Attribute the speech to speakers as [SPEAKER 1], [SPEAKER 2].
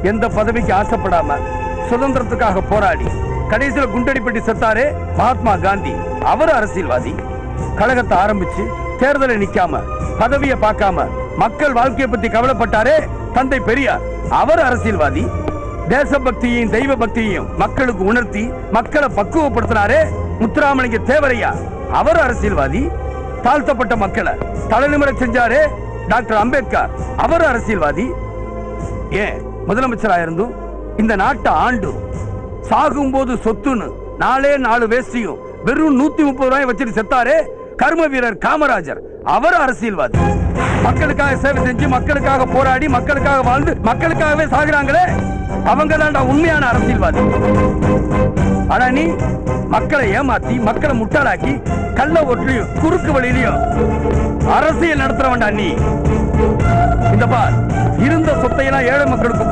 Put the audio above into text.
[SPEAKER 1] எந்த பதவிக்கு ஆசைப்படாம சுதந்திரத்துக்காக போராடி கடைசியில குண்டடிப்பட்டி செத்தாரே மகாத்மா காந்தி. அவர் அரசியல்வாதி. கழகத்தை ஆரம்பிச்சு தேர்தலை நிக்காம பதவியை பார்க்காம மக்கள் வாழ்க்கையை பத்தி கவலைப்பட்டாரே தந்தை பெரியார். அவர் அரசியல்வாதி. தேசபக்தியையும் தெய்வ பக்தியையும் மக்களுக்கு உணர்த்தி மக்களை பக்குவப்படுத்தினாரே முத்துராமலிங்க தேவரையா. அவர் அரசியல்வாதி. தாழ்த்தப்பட்ட மக்களை தலைநிமிர செஞ்சாரே டாக்டர் அம்பேத்கர். அவர் அரசியல்வாதி. ஏன் முதலமைச்சராக இருந்தும் இந்த நாட்டை ஆண்டு சாகும் போது சொத்துன்னு 4 வேஷ்டியும் வெறும் 130 ரூபாய் வச்சுட்டு செத்தாரே கர்ம வீரர் காமராஜர். அவர் அரசியல்வாதி. மக்களுக்காக சேவை செஞ்சு மக்களுக்காக போராடி மக்களுக்காக வாழ்ந்து மக்களுக்காகவே சாகுறாங்களே அவங்க தான் உண்மையான அரசியல்வாதி. ஆனா நீ மக்களை ஏமாத்தி மக்களை முட்டாளாக்கி கள்ள ஓட்டுலயும் குறுக்கு வழியிலையும் அரசியல் நடத்துறவன்டா நீ. இந்த பார், இருந்த சொத்தையெல்லாம் ஏழை மக்களுக்கு